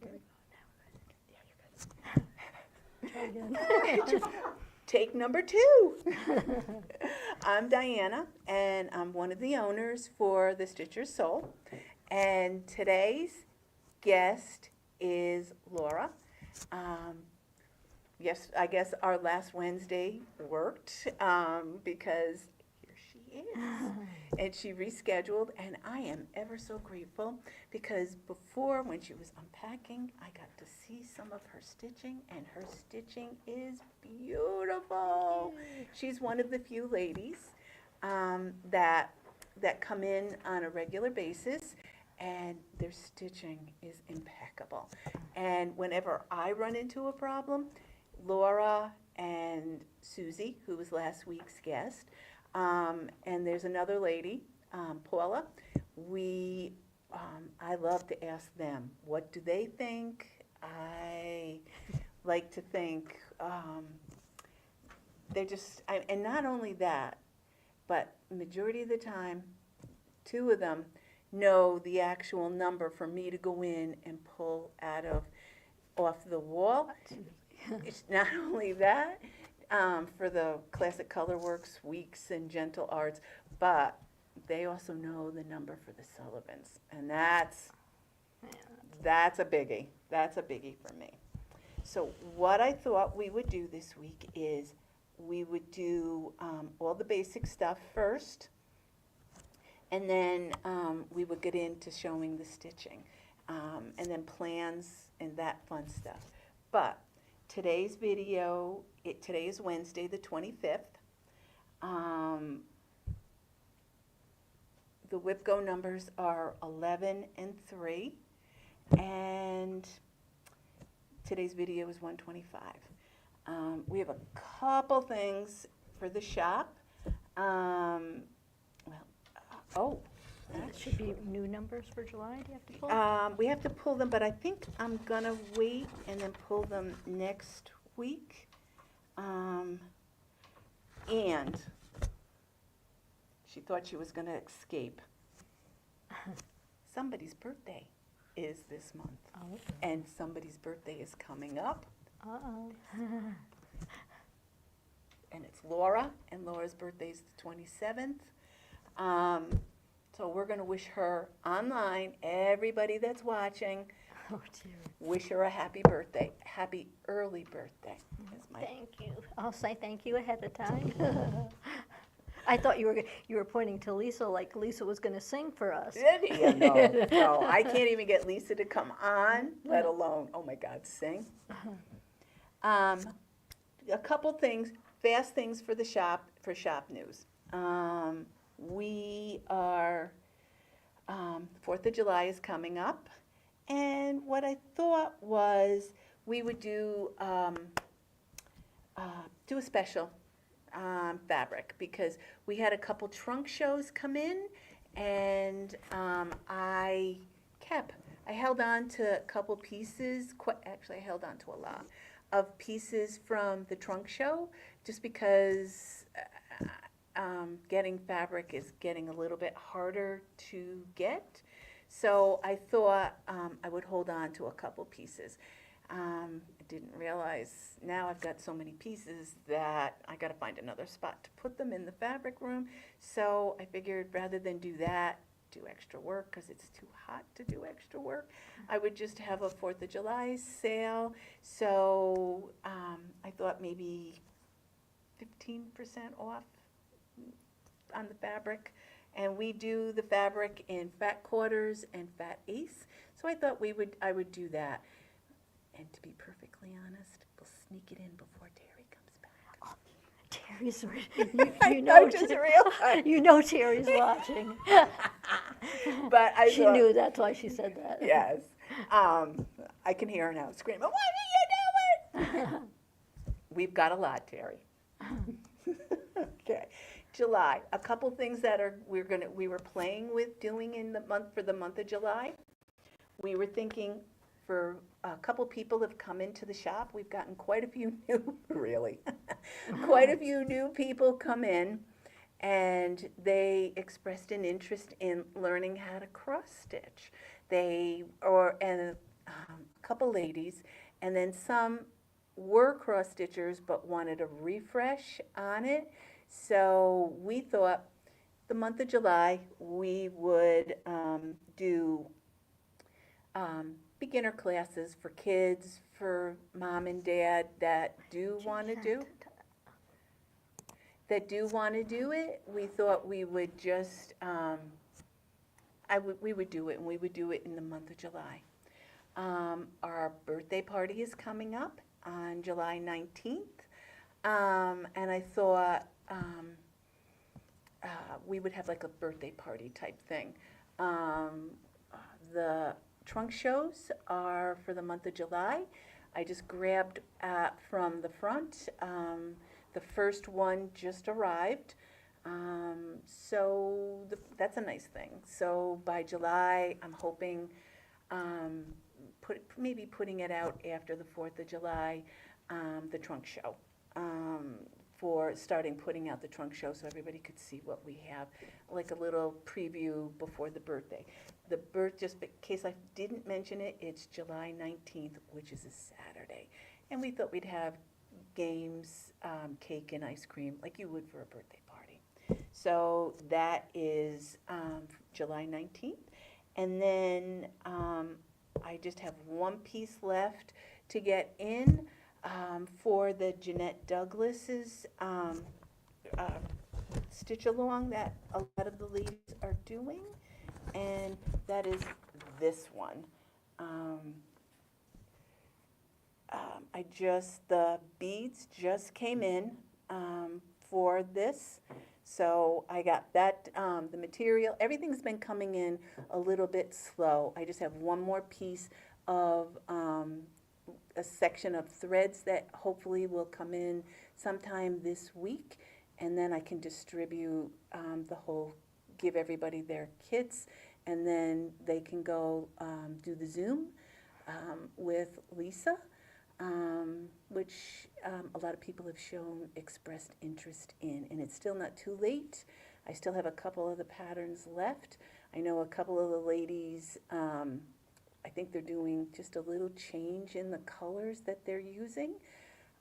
good. Try again. Take number 2. I'm Diana, and I'm one of the owners for the Stitcher's Soul. And today's guest is Laura. Yes, I guess our last Wednesday worked because here she is. And she rescheduled, and I am ever so grateful because before, when she was unpacking, I got to see some of her stitching, and her stitching is beautiful. She's one of the few ladies that come in on a regular basis, and their stitching is impeccable. And whenever I run into a problem, Laura and Susie, who was last week's guest, and there's another lady, Paula, I love to ask them, what do they think? I like to think they're just, and not only that, but majority of the time, 2 of them know the actual number for me to go in and pull off the wall. It's not only that, for the Classic Colorworks Weeks and Gentle Arts, but they also know the number for the Sullivans, and that's a biggie. That's a biggie for me. So what I thought we would do this week is we would do all the basic stuff first, and then we would get into showing the stitching, and then plans and that fun stuff. But today's video, today is Wednesday the 25th. The WIPGO numbers are 11 and 3, and today's video is 125. We have a couple things for the shop. That should be new numbers for July. Do you have to pull? We have to pull them, but I think I'm gonna wait and then pull them next week. And she thought she was gonna escape. Somebody's birthday is this month, and somebody's birthday is coming up, Uh-oh. and it's Laura, and Laura's birthday is the 27th. So we're going to wish her online, everybody that's watching, Oh, dear. wish her a happy birthday, happy early birthday. Thank you. I'll say thank you ahead of time. I thought you were pointing to Lisa like Lisa was going to sing for us. Yeah, no, I can't even get Lisa to come on, let alone, oh my God, sing. A couple things, fast things for the shop, for shop news. We are, 4th of July is coming up, and what I thought was we would do a special fabric, because we had a couple trunk shows come in, and I held on to a couple pieces, actually I held on to a lot of pieces from the trunk show, just because getting fabric is getting a little bit harder to get. So I thought I would hold on to a couple pieces. I didn't realize now I've got so many pieces that I got to find another spot to put them in the fabric room. So I figured rather than do that, do extra work, because it's too hot to do extra work, I would just have a 4th of July sale. So I thought maybe 15% off on the fabric, and we do the fabric in fat quarters and fat eighths, so I thought I would do that. And to be perfectly honest, we'll sneak it in before Terry comes back. Oh, Terry's, you know, I just realized. You know Terry's watching. But She knew, that's why she said that. Yes. I can hear her now screaming, "What are you doing?" We've got a lot, Terry. Okay. July, a couple things that we were playing with doing in the month, for the month of July. We were thinking, for a couple people have come into the shop. We've gotten quite a few quite a few new people come in, and they expressed an interest in learning how to cross stitch. A couple ladies, and then some were cross stitchers but wanted a refresh on it. So we thought the month of July we would do beginner classes for kids, for mom and dad that do want to do it. We thought we would just we would do it, and we would do it in the month of July. Our birthday party is coming up on July 19th, and I thought we would have like a birthday party type thing. The trunk shows are for the month of July. I just grabbed from the front. The first one just arrived. So that's a nice thing. So by July, I'm hoping maybe putting it out after the 4th of July, the trunk show. For starting putting out the trunk show so everybody could see what we have, like a little preview before the birthday. Just in case I didn't mention it, it's July 19th, which is a Saturday. And we thought we'd have games, cake and ice cream like you would for a birthday party. So that is July 19th. And then I just have one piece left to get in for the Jeanette Douglas's stitch along that a lot of the ladies are doing. And that is this one. The beads just came in for this. So I got that, the material, everything's been coming in a little bit slow. I just have one more piece of a section of threads that hopefully will come in sometime this week. And then I can distribute give everybody their kits, and then they can go do the Zoom with Lisa, which a lot of people have expressed interest in. And it's still not too late. I still have a couple of the patterns left. I know a couple of the ladies, I think they're doing just a little change in the colors that they're using.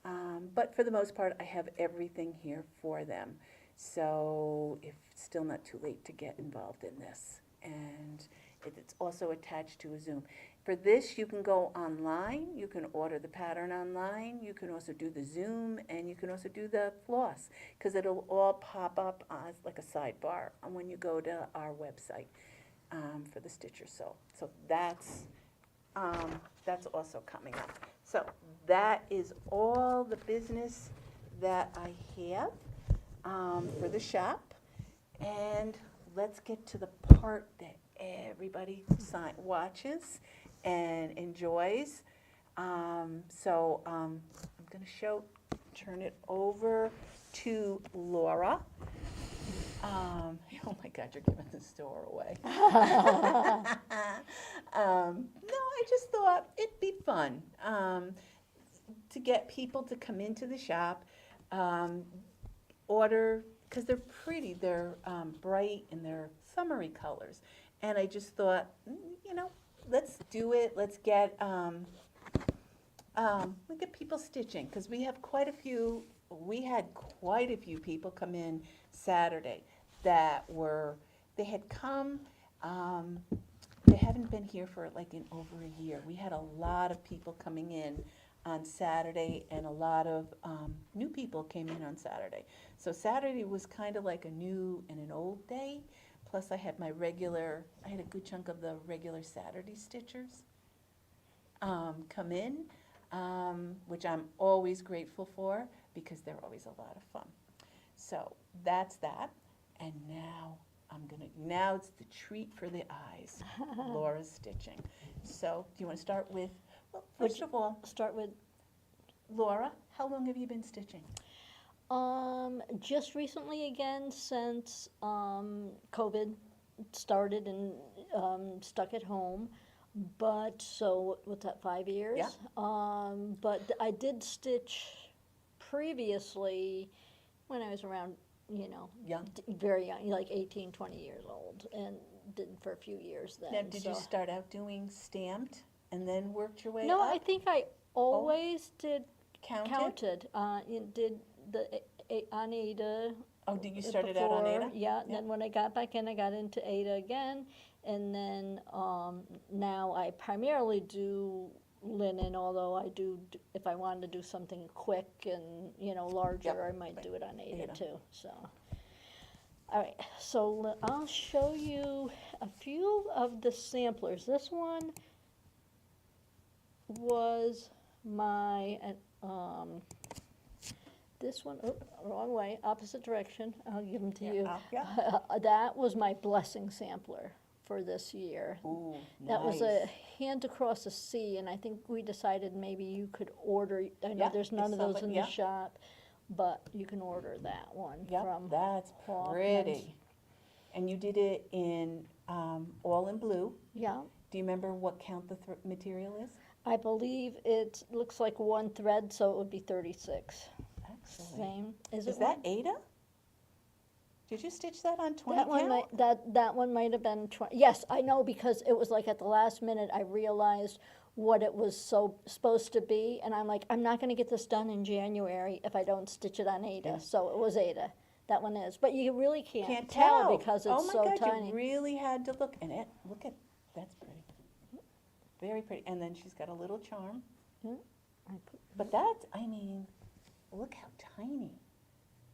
But for the most part, I have everything here for them. So it's still not too late to get involved in this. And it's also attached to a Zoom. For this, you can go online. You can order the pattern online. You can also do the Zoom, and you can also do the floss, because it'll all pop up as like a sidebar when you go to our website for the Stitcher Sew. So that's also coming up. So that is all the business that I have for the shop. And let's get to the part that everybody watches and enjoys. So I'm going to turn it over to Laura. Oh my God, you're giving the store away. No, I just thought it'd be fun to get people to come into the shop, order, because they're pretty, they're bright, and they're summery colors. And I just thought, let's do it. Let's get people stitching, because we had quite a few people come in Saturday that they had come, they haven't been here for like over a year. We had a lot of people coming in on Saturday, and a lot of new people came in on Saturday. So Saturday was kind of like a new and an old day. Plus I had a good chunk of the regular Saturday stitchers come in, which I'm always grateful for, because they're always a lot of fun. So that's that. And now it's the treat for the eyes, Laura's stitching. So do you want to start with, first of all, Start with, Laura, how long have you been stitching? just recently again, since COVID started and stuck at home. But so what's that, 5 years? Yeah. But I did stitch previously when I was around, Young. very young, like 18, 20 years old, and did for a few years then. Now, did you start out doing stamped and then worked your way No, up? I think I always did Counted? counted. You did the on Ada. Oh, did you started out on before, Ada? Yeah, and then when I got back in, I got into Ada again, and then now I primarily do linen, although I do, if I wanted to do something quick and, larger, Yep. I might do it on Ada Ada. too, so. All right, so I'll show you a few of the samplers. This one was my, this one, wrong way, opposite direction. I'll give them to Yeah, you. yeah. That was my blessing sampler for this year. Ooh, That was nice. a hand across the sea, and I think we decided maybe you could order. I know Yeah, there's if none of those in somebody- the yeah. shop, but you can order that one Yep, from that's Hoffman's. pretty. And you did it in, all in blue. Yeah, Do you remember what count the material is? I believe it looks like one thread, so it would be 36. Excellent. Same. Is Is it that one? Ada? Did you stitch that on 20 That one count? might, that one might have been 20. Yes, I know, because it was like at the last minute I realized what it was supposed to be, and I'm like, I'm not going to get this done in January if I don't stitch it on Ada. Yeah. So it was Ada. That one is, but you really can't, Can't tell tell. because Oh it's my so God, tiny. you really had to look. And look at, that's pretty. Very pretty. And then she's got a little charm. I put- But that's, I mean, look how tiny.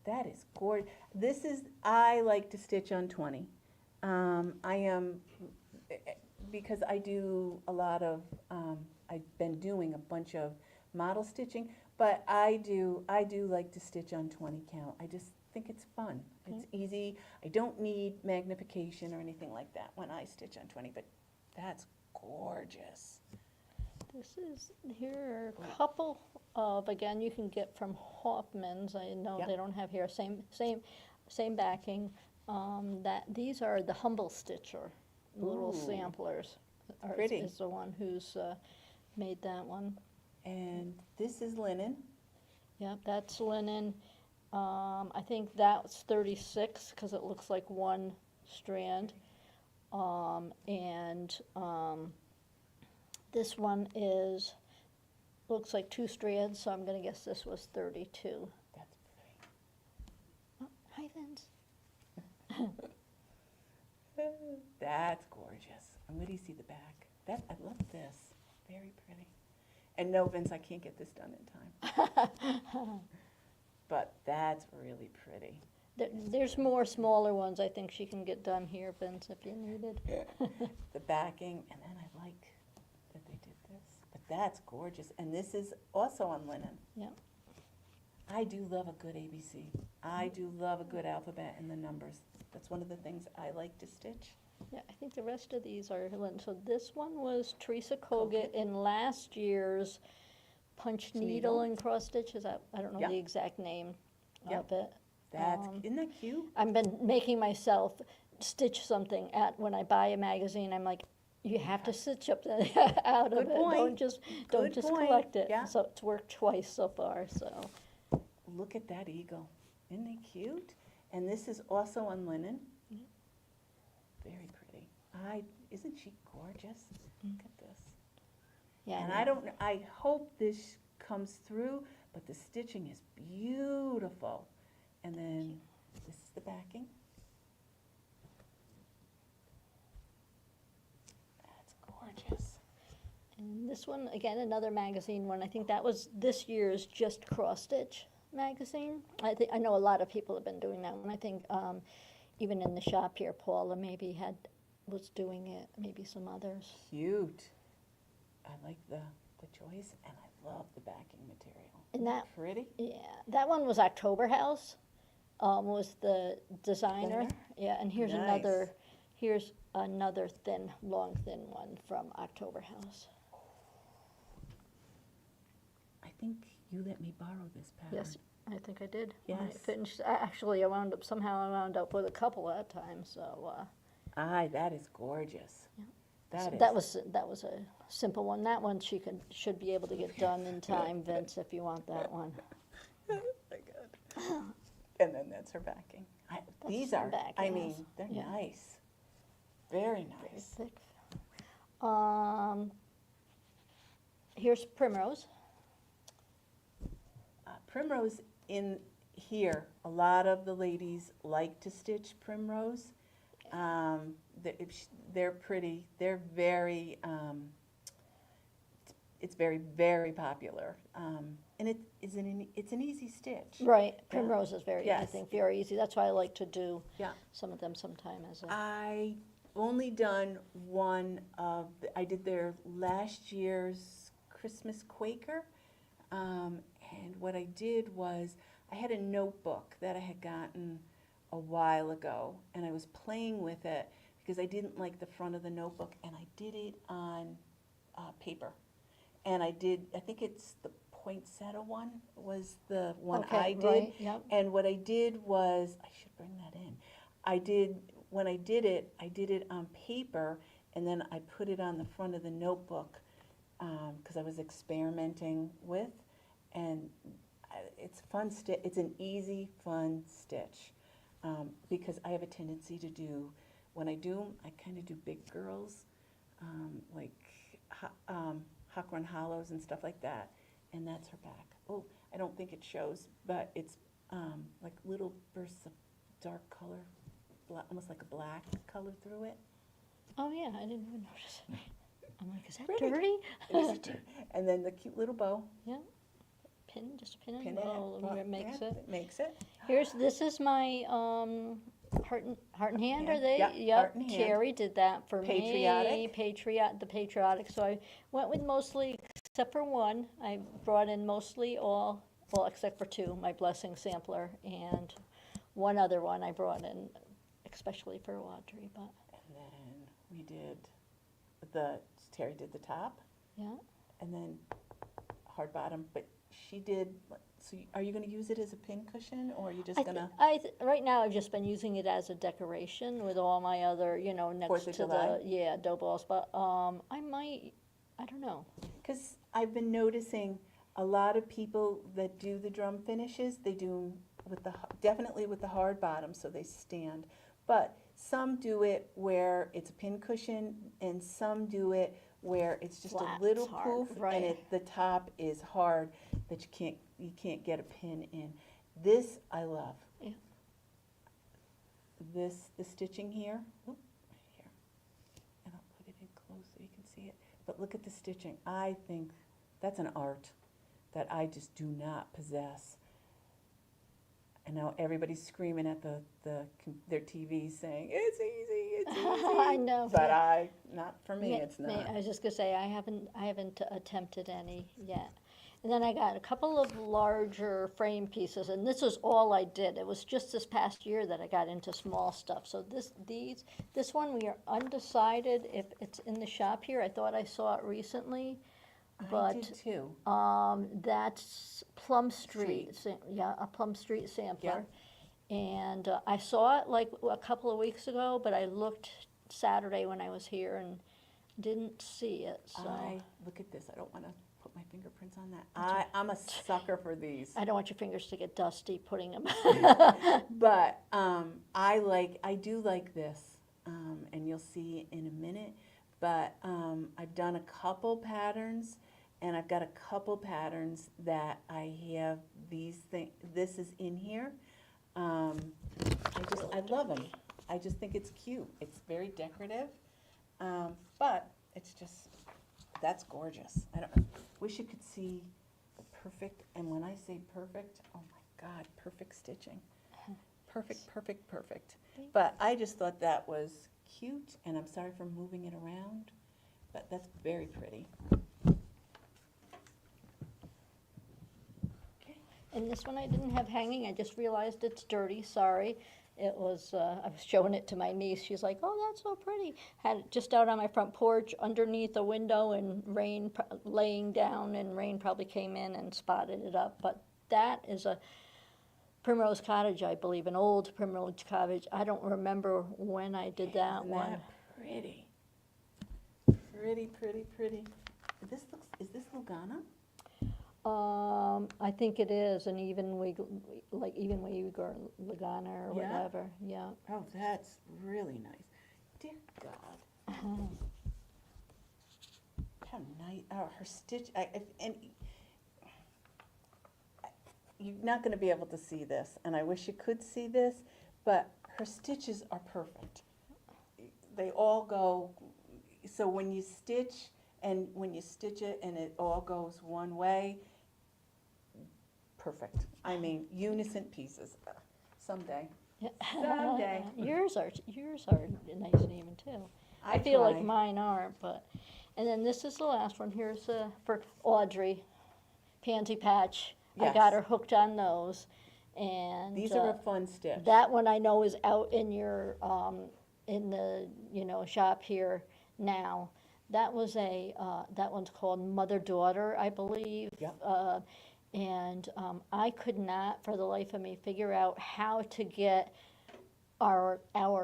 That is gorgeous. This is, I like to stitch on 20. I am, because I do a lot of, I've been doing a bunch of model stitching, but I do like to stitch on 20 count. I just think it's fun. It's easy. I don't need magnification or anything like that when I stitch on 20, but that's gorgeous. This is, here are a couple of, again, you can get from Hoffman's. I know Yep. they don't have here, same backing. These are the Humble Stitcher, little Ooh. samplers. Pretty. Is the one who's made that one. And this is linen. Yep, that's linen. I think that's 36 because it looks like one strand. This one looks like two strands, so I'm going to guess this was 32. That's pretty. Oh, hi, Vince. That's gorgeous. And where do you see the back? I love this. Very pretty. And no, Vince, I can't get this done in time. But that's really pretty. There's more smaller ones I think she can get done here, Vince, if you needed. The backing, and then I like that they did this. But that's gorgeous. And this is also on linen. Yeah. I do love a good ABC. I do love a good alphabet and the numbers. That's one of the things I like to stitch. Yeah, I think the rest of these are linen. So this one was Teresa Kogut in last year's punch needle Needle. and cross stitch. I don't know Yeah. the exact name Yeah. of it. Isn't that cute? I've been making myself stitch something when I buy a magazine. I'm like, you have to stitch up out of Good it. point. Don't Good just point. collect it. Yeah. So it's worked twice so far. So Look at that eagle. Isn't it cute? And this is also on linen. Very pretty. Isn't she gorgeous? Look at this. yeah. And I hope this comes through, but the stitching is beautiful. And then this is the backing. That's gorgeous. And this one, again, another magazine one. I think that was this year's Just Cross Stitch magazine. I know a lot of people have been doing that one. I think even in the shop here, Paula maybe was doing it, maybe some others. Cute. I like the choice, and I love the backing material. And that, Pretty. yeah, that one was October House, was the designer. Designer? Yeah, and here's Nice. another long thin one from October House. I think you let me borrow this pattern. Yes, I think I did. When I Yes. finished. Actually, I wound up with a couple that time. So That is gorgeous. Yeah. That so is. that was a simple one. That one should be able to get done in time, Vince, if you want that one. And then that's her backing. These the are, back, I yes. mean, they're Yeah. nice. Very Very nice. thick. Here's Primrose. Primrose in here, a lot of the ladies like to stitch primrose. They're pretty, they're very, it's very, very popular. And it's an easy stitch. Right, Primrose is very, I Yes. think, very easy. That's why I like to do Yeah. some of them sometime as a, I only done one of, I did their last year's Christmas Quaker. And what I did was, I had a notebook that I had gotten a while ago, and I was playing with it because I didn't like the front of the notebook, and I did it on paper. And I think it's the poinsettia one was the one Okay, I did. right, yep. And what I did was, I should bring that in. When I did it on paper, and then I put it on the front of the notebook because I was experimenting with, and it's fun. It's an easy, fun stitch because I have a tendency to do, when I do 'em, I kind of do big girls, like Hawk Run Hollows and stuff like that, and that's her back. Oh, I don't think it shows, but it's like little bursts of dark color, almost like a black color through it. Oh, yeah, I didn't even notice. I'm like, is that Pretty. dirty? It is dirty. And then the cute little bow. Yeah, pin, just a pin Pin and it. bow, Well, it makes yeah, it. It makes it. This is my heart and hand, are Hand, they? yep, Heart and Hand. Terry did that for me. Patriotic. The patriotic. So I went with mostly, except for one. I brought in mostly all, well, except for two, my blessing sampler, and one other one I brought in, especially for Audrey. But And then we did Terry did the top, yeah, and then hard bottom, but she did, so are you gonna use it as a pin cushion, or are you just gonna? right now I've just been using it as a decoration with all my other, next 4th of to July? the dough balls. But I might, I don't know. Because I've been noticing a lot of people that do the drum finishes, they do definitely with the hard bottom, so they stand. But some do it where it's a pin cushion, and some do it where it's just Flat, a little it's hard, poof, right. and the top is hard that you can't get a pin in. This I love. Yeah. The stitching here, right here, and I'll put it in close so you can see it. But look at the stitching. I think that's an art that I just do not possess. And now everybody's screaming at their TV saying, it's easy, it's easy. I know. But yeah. not for me, it's not. I was just gonna say I haven't attempted any yet. And then I got a couple of larger frame pieces, and this is all I did. It was just this past year that I got into small stuff. So this one we are undecided if it's in the shop here. I thought I saw it recently, I but did too. that's Plum Street. A Plum Street sampler. And I saw it like a couple of weeks ago, but I looked Saturday when I was here and didn't see it. So Look at this. I don't want to put my fingerprints on that. I'm a sucker for these. I don't want your fingers to get dusty putting them. But I do like this, and you'll see in a minute. But I've done a couple patterns, and I've got a couple patterns that I have these things. This is in here. I love them. I just think it's cute. It's very decorative, but it's just, that's gorgeous. Wish you could see perfect, and when I say perfect, oh my God, perfect stitching. Perfect, perfect, perfect. But I just thought that was cute, and I'm sorry for moving it around, but that's very pretty. And this one I didn't have hanging. I just realized it's dirty. Sorry. It was. I was showing it to my niece. She's like, "Oh, that's so pretty." Had it just out on my front porch, underneath a window, and rain laying down, and rain probably came in and spotted it up. But that is a Primrose Cottage, I believe, an old Primrose Cottage. I don't remember when I did that Isn't one. that pretty? Pretty, pretty, pretty. Is this Lugana? I think it is an even week, like even week or Lagana or Yeah? whatever. Yeah. Oh, that's really nice. Dear God. How nice her stitch, and you're not gonna be able to see this, and I wish you could see this, but her stitches are perfect. They all go, so when you stitch it and it all goes one way, perfect. I mean, unison pieces. Someday. Someday. Yours are nice and even too. I feel like mine aren't, but, and then this is the last one. Here's for Audrey, Pansy Patch. I got her hooked on those, and these are a fun stitch. that one I know is out in your in the shop here now. That was that one's called Mother Daughter, I believe. Yep. And I could not, for the life of me, figure out how to get our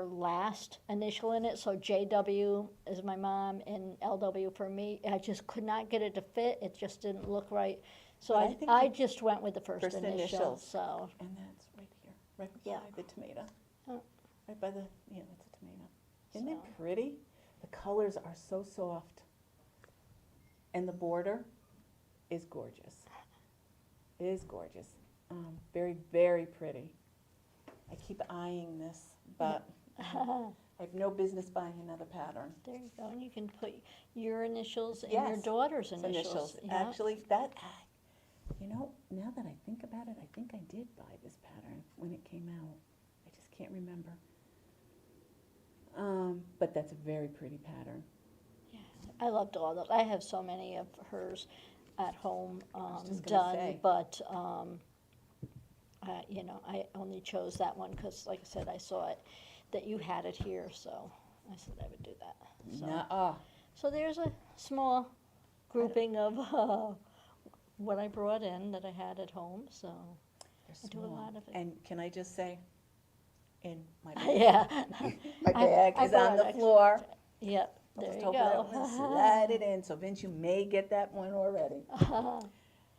last initial in it. So JW is my mom and LW for me. I just could not get it to fit. It just didn't look right. So I just went with the first initial. So. And that's right here, right beside the tomato. Oh. Right by the, it's a tomato. Isn't it pretty? The colors are so soft. And the border is gorgeous. It is gorgeous. Very, very pretty. I keep eyeing this, but I have no business buying another pattern. There you go. And you can put your initials and your daughter's initials. Yeah. Actually, now that I think about it, I think I did buy this pattern when it came out. I just can't remember. But that's a very pretty pattern. Yeah, I loved all those. I have so many of hers at home done, say. but I only chose that one because, like I said, I saw it that you had it here, so I said I would do that. So, so there's a small grouping of what I brought in that I had at home. So I do a lot of it. And can I just say, in my Yeah, my bag is on the floor. Yep. There Just you open it up and go. slide it in. So Vince, you may get that one already.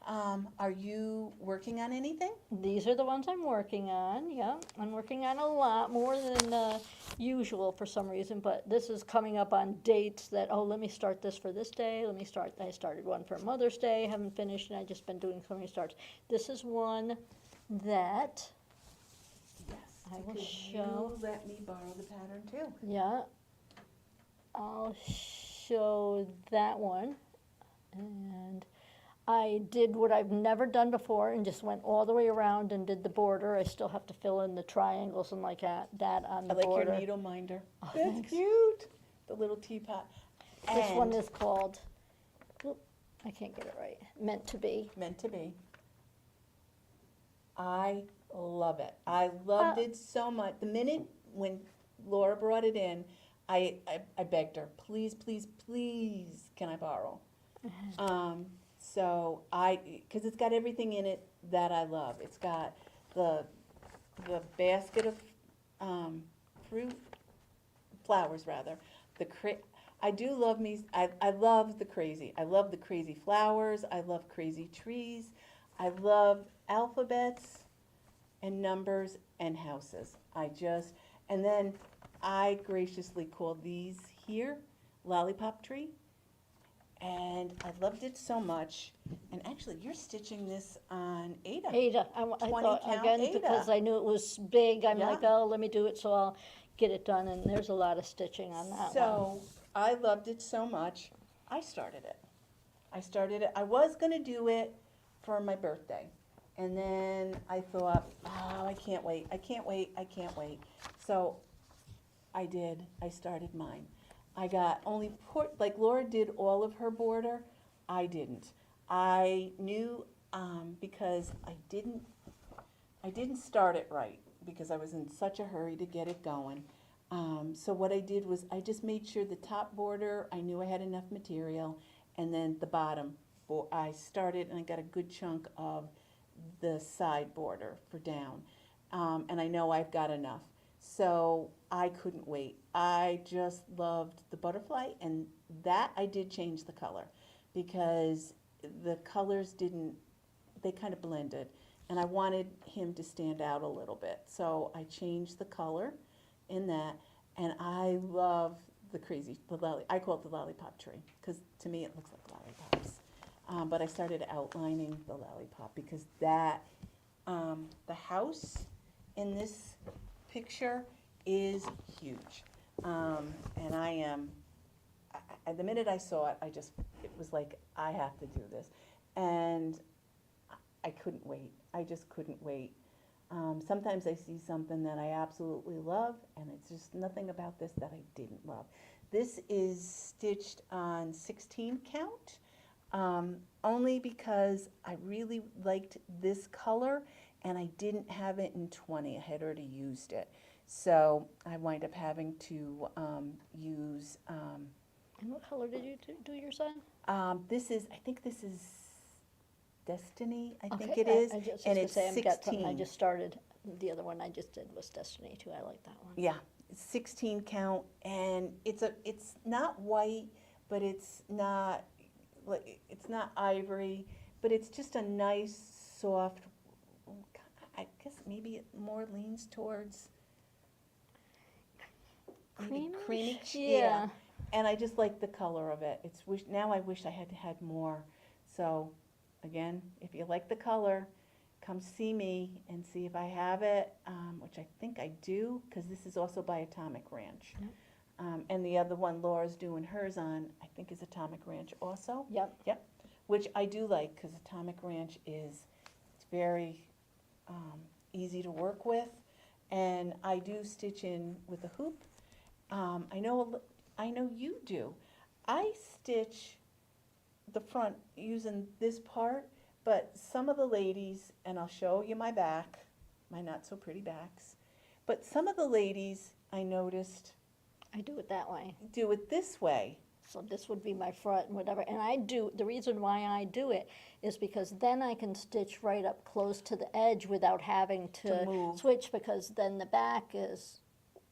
Are you working on anything? These are the ones I'm working on, yeah. I'm working on a lot more than usual for some reason, but this is coming up on dates that, let me start this for this day. I started one for Mother's Day, haven't finished, and I've just been doing so many starts. This is one that I will show. You let me borrow the pattern too. Yeah. I'll show that one. And I did what I've never done before and just went all the way around and did the border. I still have to fill in the triangles and like that on the border. I like your needle minder. Oh, That's thanks. cute. The little teapot. This one is called, I can't get it right, Meant to Be. Meant to Be. I love it. I loved it so much. The minute when Laura brought it in, I begged her, please, please, please, can I borrow? So because it's got everything in it that I love. It's got the basket of flowers rather. I do love me. I love the crazy. I love the crazy flowers. I love crazy trees. I love alphabets and numbers and houses. And then I graciously call these here Lollipop Tree. And I loved it so much. And actually, you're stitching this on Ada. Ada. I thought, count again, Ada. because I knew it was big, I'm like, let me do it so I'll get it done. And there's a lot of stitching on that one. So I loved it so much, I started it. I was going to do it for my birthday. And then I thought, I can't wait. So I did. I started mine. I got only like Laura did all of her border. I didn't. I knew because I didn't start it right because I was in such a hurry to get it going. So what I did was I just made sure the top border, I knew I had enough material, and then the bottom, I started and I got a good chunk of the side border for down. And I know I've got enough. So I couldn't wait. I just loved the butterfly, and that I did change the color because the colors they kind of blended, and I wanted him to stand out a little bit. So I changed the color in that, and I love I call it the lollipop tree because to me it looks like a lollipop. but I started outlining the lollipop because that, the house in this picture is huge. And the minute I saw it, it was like, I have to do this. And I couldn't wait. I just couldn't wait. Sometimes I see something that I absolutely love, and it's just nothing about this that I didn't love. This is stitched on 16 count, only because I really liked this color, and I didn't have it in 20. I had already used it. So I wind up having to use, And what color did you do your son? I think this is Destiny, I think Okay, it is, I just and was it's gonna say, I've got something I 16. just started. The other one I just did was Destiny too. I like that one. Yeah, it's 16 count, and it's not white, but it's not ivory, but it's just a nice soft. I guess maybe it more leans towards maybe creamy. Creamish? Yeah. And I just like the color of it. Now I wish I had had more. So, again, if you like the color, come see me and see if I have it, which I think I do, because this is also by Atomic Ranch. Yep. And the other one Laura's doing hers on, I think, is Atomic Ranch also. Yep. Yep. Which I do like, because Atomic Ranch it's very easy to work with, and I do stitch in with a hoop. I know you do. I stitch the front using this part, but some of the ladies, and I'll show you my back, my not so pretty backs, but some of the ladies I noticed I do it that way. do it this way. So this would be my front and whatever. And the reason why I do it is because then I can stitch right up close to the edge without having To move. switch, because then the back is,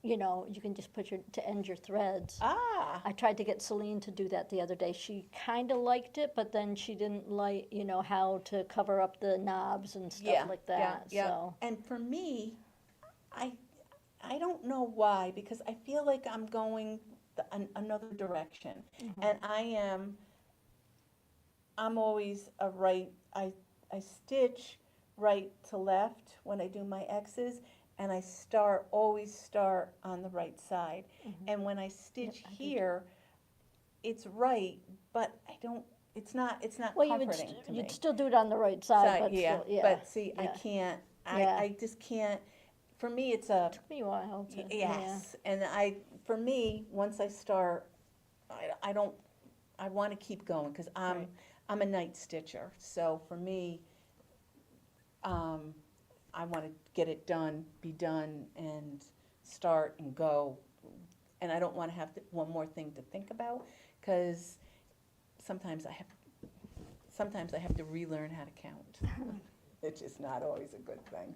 you can just put to end your threads. Ah, I tried to get Celine to do that the other day. She kind of liked it, but then she didn't like, how to cover up the knobs and stuff yeah, like that. yeah, yeah. So And for me, I don't know why, because I feel like I'm going another direction, and I'm always I stitch right to left when I do my X's, and I always start on the right side. And when I stitch I do too. here, it's right, but it's not well, comforting to me. you'd still do it on the right side, but Yeah, still, yeah. but see, I yeah. can't, Yeah. I just can't, for me, it's a, Took me a while to. yes, and for me, once I start, I don't, I want to keep going, because Right. I'm a night stitcher, so for me, I want to get it done, be done, and start and go, and I don't want to have one more thing to think about, because sometimes I have to relearn how to count. It's just not always a good thing.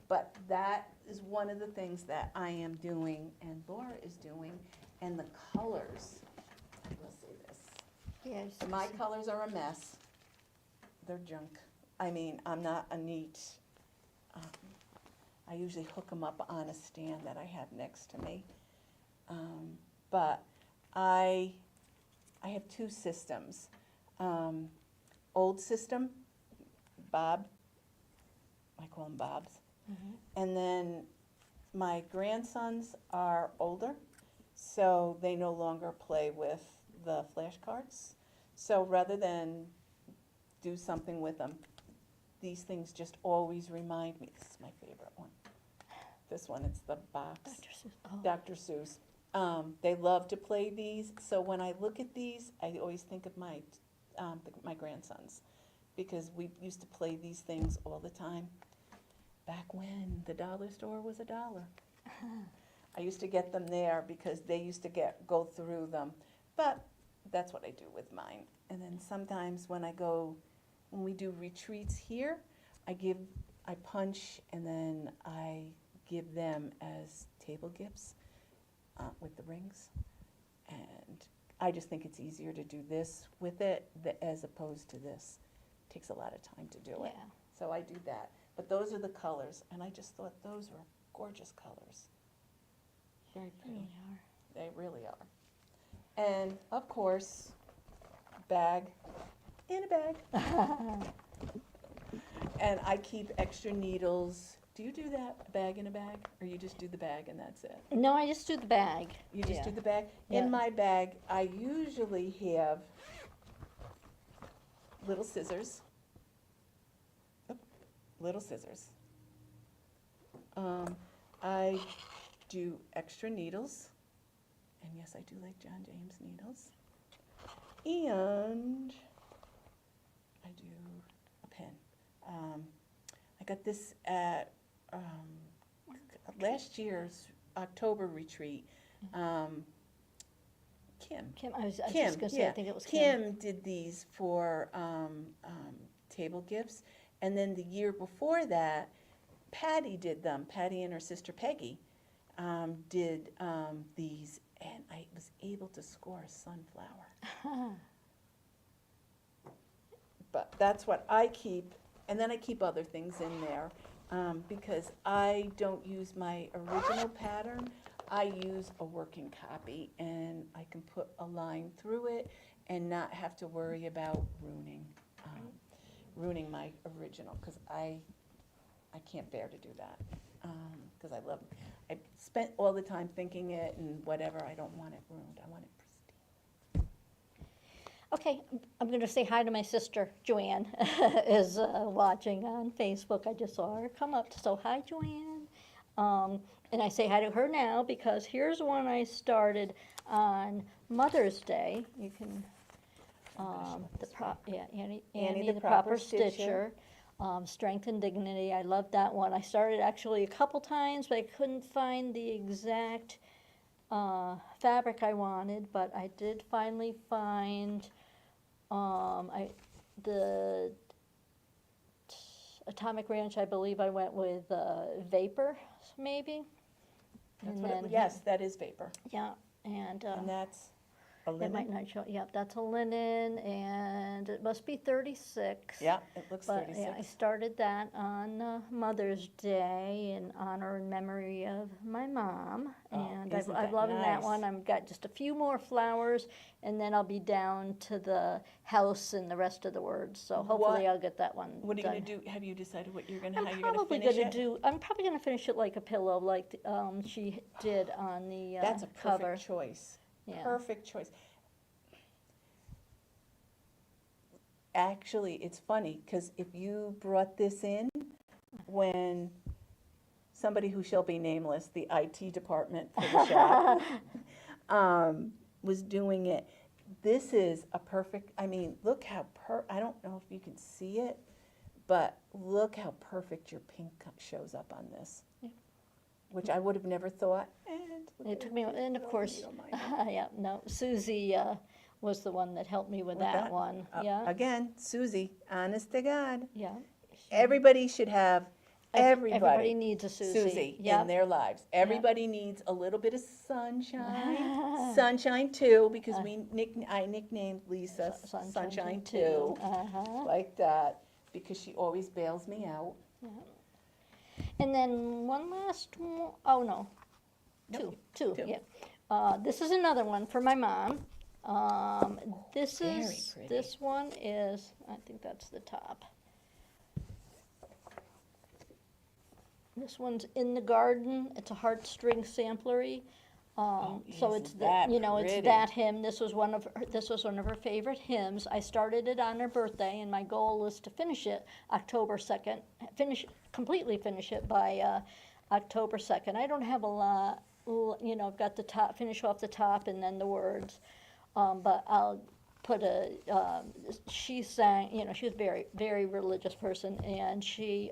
But that is one of the things that I am doing and Laura is doing, and the colors, let's see this. Yeah, My colors are a mess. They're junk. I mean, I'm not a neat, I usually hook them up on a stand that I have next to me. But I have two systems. Old system, Bob, I call them Bobs. And then my grandsons are older, so they no longer play with the flashcards. So rather than do something with them, these things just always remind me. This is my favorite one. This one, it's the box. Dr. Seuss. Oh. Dr. Seuss. They love to play these, so when I look at these, I always think of my grandsons, because we used to play these things all the time. Back when the dollar store was $1. I used to get them there because they used to go through them. But that's what I do with mine. And then sometimes when we do retreats here, I punch, and then I give them as table gifts with the rings. And I just think it's easier to do this with it as opposed to this. It takes a lot of time to do it. Yeah. So I do that. But those are the colors, and I just thought those were gorgeous colors. Very pretty. They They really are. And of course, bag in a bag. And I keep extra needles. Do you do that, a bag in a bag? Or you just do the bag and that's it? No, I just do the bag. You just Yeah. do the bag? Yeah. In my bag, I usually have little scissors. Oop, little scissors. I do extra needles. And yes, I do like John James needles. And I do a pen. I got this at last year's October retreat. Kim. Kim, I was just Kim, gonna say, yeah. I think it was Kim. Kim did these for table gifts. And then the year before that, Patty did them. Patty and her sister Peggy did these, and I was able to score a sunflower. But that's what I keep, and then I keep other things in there because I don't use my original pattern. I use a working copy, and I can put a line through it and not have to worry about ruining my original, because I can't bear to do that, because I spent all the time thinking it and whatever. I don't want it ruined. I want it pristine. Okay, I'm going to say hi to my sister, Joanne, is watching on Facebook. I just saw her come up, so hi, Joanne. And I say hi to her now because here's one I started on Mother's Day. You can, Annie the Proper Stitcher. Strength and Dignity. I love that one. I started actually a couple times, but I couldn't find the exact fabric I wanted. But I did finally find the Atomic Ranch. I believe I went with Vapor, maybe. That's And what then, yes, that is vapor. Yeah, and that's a it linen. might not show. Yep, that's a linen, and it must be 36. Yeah, it looks But 36. yeah, I started that on Mother's Day in honor and memory of my mom, and isn't I'm that loving that nice? one. I've got just a few more flowers, and then I'll be down to the house and the rest of the words. So hopefully I'll get that one What are you done. going to do? Have you decided what you're going to, I'm how you're going to probably finish gonna it? do. I'm probably gonna finish it like a pillow, like she did on the That's a perfect cover. choice. Yeah. Perfect choice. Actually, it's funny because if you brought this in when somebody who shall be nameless, the IT department for the shop, was doing it, this is a perfect, I mean, look how I don't know if you can see it, but look how perfect your pink shows up on this. Yeah. Which I would have never thought. And look It at took me, and of you course, don't mind. yeah, no, Susie was the one that helped me with that one. Yeah, Again, Susie, honest to God. yeah. Everybody should have, Everybody everybody, needs a Susie. Susie in Yep. their lives. Everybody needs a little bit of sunshine. Sunshine too, because I nicknamed Lisa Sunshine too, like that, because she always bails me out. And then one last one, oh no, Nope, two, two. yeah. This is another one for my mom. very pretty. This one is, I think that's the top. This one's In the Garden. It's a heartstring samplery. So it's isn't that it's pretty? that hymn. This was one of her favorite hymns. I started it on her birthday, and my goal is to finish it October 2nd. Completely finish it by October 2nd. I don't have a lot. I've got the top, finish off the top, and then the words. But I'll put she sang, she was a very, very religious person, and she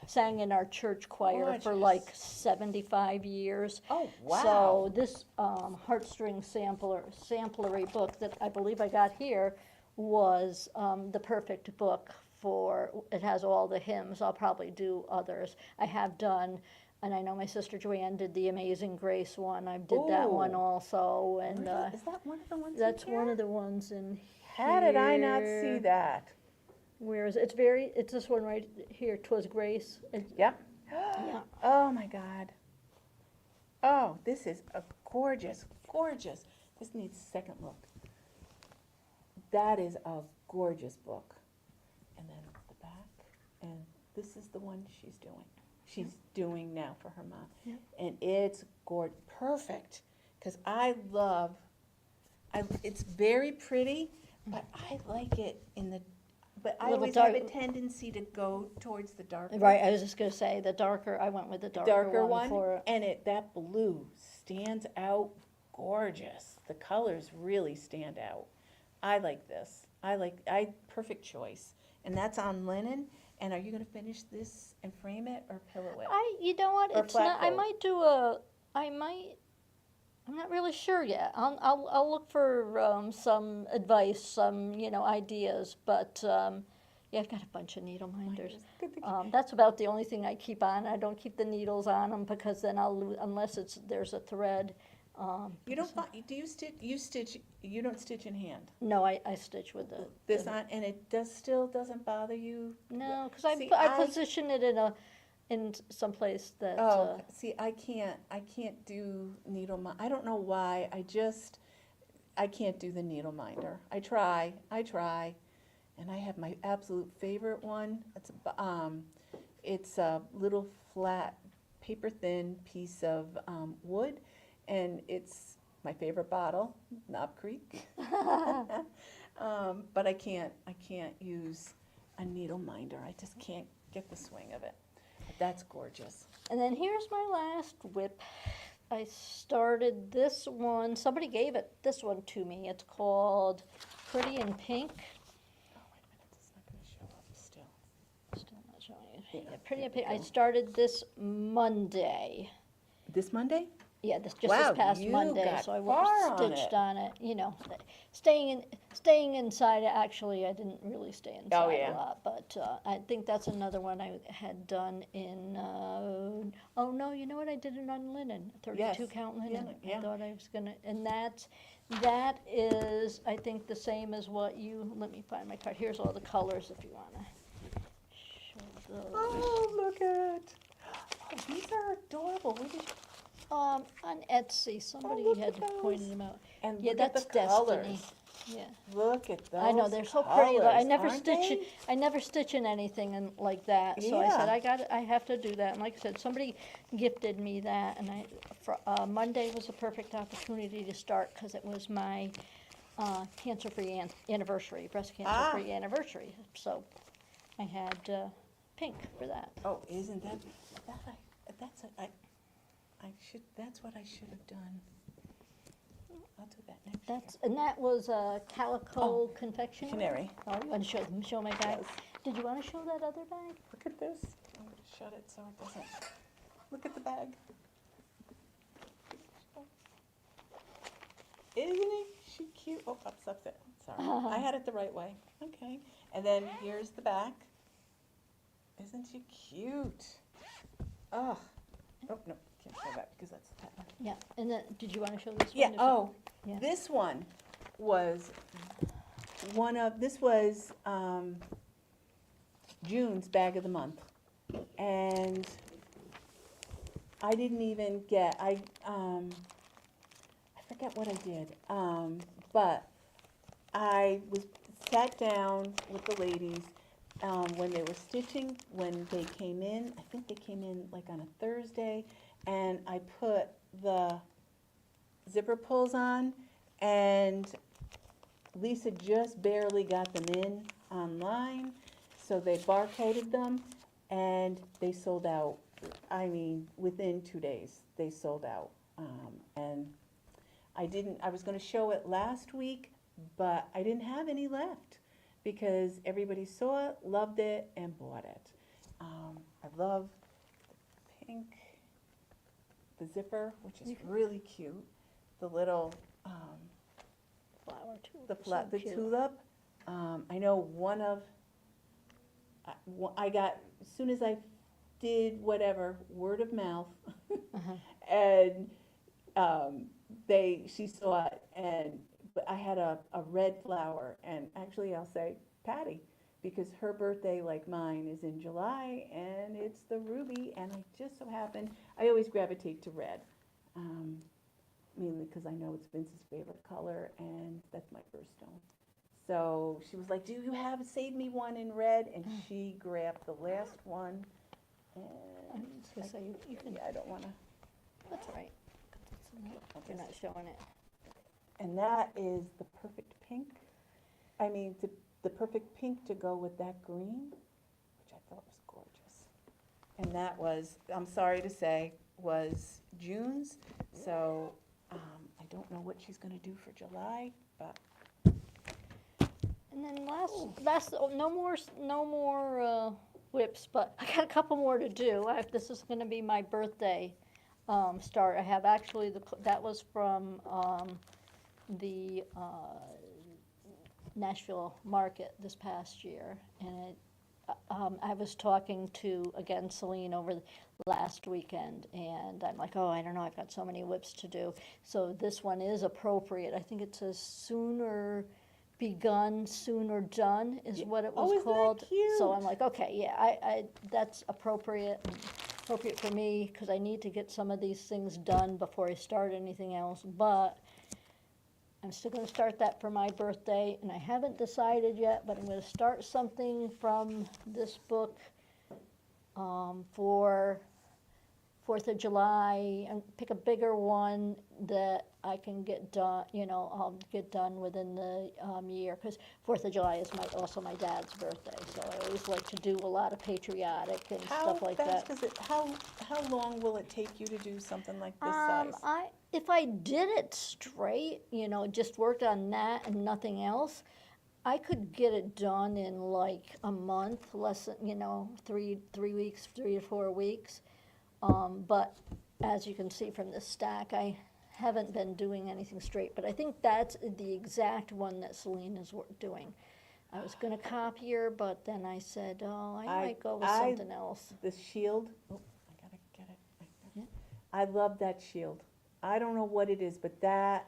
sang in our church choir for Gorgeous. like 75 years. Oh, wow. So this heartstring samplery book that I believe I got here was the perfect book for, it has all the hymns. I'll probably do others. I have done, and I know my sister Joanne did the Amazing Grace one. I did that one Ooh. also, and Really? Is that one of the ones that's in here? one of the ones in How did I not see here. that? Where is it? It's this one right here, 'Twas Grace. Yep. Yeah. Oh my God. Oh, this is a gorgeous, gorgeous. This needs a second look. That is a gorgeous book. And then the back, and this is the one she's doing now for her mom. Yep. And it's perfect, because it's very pretty, but I like it but I Little always have a dark- tendency to go towards the darker. Right, I was just gonna say, I went with the darker one for, And that blue stands out gorgeous. The colors really stand out. I like this. Perfect choice. And that's on linen. And are you gonna finish this and frame it or pillow it? you know what, Or it's not, I flat might do I'm not really sure yet. I'll look for some advice, some, ideas, but, yeah, I've got a bunch of needle minders. That's about the only thing I keep on. I don't keep the needles on them because then I'll lose, unless there's a thread. You don't do you don't stitch in hand? No, I stitch with This on, and it still doesn't bother you? No, because See, I position it in some place that. Oh, see, I can't do I don't know why, I can't do the needle minder. I try, and I have my absolute favorite one. It's a little flat, paper thin piece of wood, and it's my favorite bottle, Knob Creek. But I can't use a needle minder. I just can't get the swing of it. That's gorgeous. And then here's my last whip. I started this one. Somebody gave this one to me. It's called Pretty in Pink. Oh, wait a minute, it's not going to show up still. Still not showing you. Yeah, Yeah, Pretty there in we Pink. I go. started this Monday. This Monday? Yeah, this Wow, past you Monday, got so I far on stitched it. on it. Staying inside. Actually, I didn't really stay inside yeah. a lot, but I think that's another one I had done in. Oh no, you know what? I did it on linen, 32 Yes. count linen. Yeah. I thought I was gonna, and that is, I think, the same as what you. Let me find my card. Here's all the colors if you wanna show those. Oh, look at. Oh, these are adorable. Where did you? On Etsy, somebody look had at those. pointed them out. And Yeah, look at that's the Destiny. colors. Yeah, Look at those. I know they're so pretty. I colors, never aren't stitch they? it. I never stitch in anything like that. So I said Yeah. I have to do that. And like I said, somebody gifted me that, and Monday was a perfect opportunity to start because it was my cancer-free anniversary, breast cancer-free anniversary. So I had pink for that. Oh, isn't that? That's what I should have done. I'll do that next year. That was Calico Confectionery. Canary. Oh, you want to show my bag? Yes. Did you want to show that other bag? Look at this. I'm going to shut it so it doesn't. Look at the bag. Isn't she cute? Oh, upset. Sorry. I had it the right way. Okay. And then here's the back. Isn't she cute? Oh. Oh, no. Can't show that because that's the pattern. Yeah, and then, did you want to show this one? Yeah, as oh, well? Yeah. this one was this was June's bag of the month. And I didn't even I forget what I did, but I sat down with the ladies when they were stitching, when they came in. I think they came in like on a Thursday, and I put the zipper pulls on, and Lisa just barely got them in online, so they barcoded them, and they sold out. I mean, within 2 days, they sold out. And I was gonna show it last week, but I didn't have any left because everybody saw it, loved it, and bought it. I love the pink, the zipper, which is really cute. The little, Flower too. the tulip. I know I got, as soon as I did whatever, word of mouth, and she saw it, but I had a red flower, and actually I'll say Patty, because her birthday, like mine, is in July, and it's the ruby, and I just so happen, I always gravitate to red, mainly because I know it's Vince's favorite color, and that's my birthstone. So she was like, do you have, save me one in red? And she grabbed the last one. I And was gonna say, you can, yeah, I don't want to. that's all right. You're not showing it. And that is the perfect pink. I mean, the perfect pink to go with that green, which I thought was gorgeous. And that was, I'm sorry to say, was June's. So I don't know what she's going to do for July, but And then no more whips, but I got a couple more to do. This is going to be my birthday start. I have actually that was from the Nashville market this past year, and I was talking to again Celine over the last weekend, and I'm like, oh, I don't know, I've got so many whips to do. So this one is appropriate. I think it says sooner begun, sooner done is what it was isn't that called. cute? So I'm like, okay, yeah, I that's appropriate for me because I need to get some of these things done before I start anything else. But I'm still going to start that for my birthday, and I haven't decided yet, but I'm going to start something from this book for 4th of July, and pick a bigger one that I can get done, I'll get done within the year, because 4th of July is also my dad's birthday, so I always like to do a lot of patriotic and stuff like that. How long will it take you to do something like this size? If I did it straight, just worked on that and nothing else, I could get it done in like a month, less than, 3 weeks, 3 to 4 weeks. But as you can see from this stack, I haven't been doing anything straight, but I think that's the exact one that Celine is doing. I was going to copy her, but then I said, oh, I might go with something else. The shield, oh, I gotta get it. Yeah. I love that shield. I don't know what it is, but that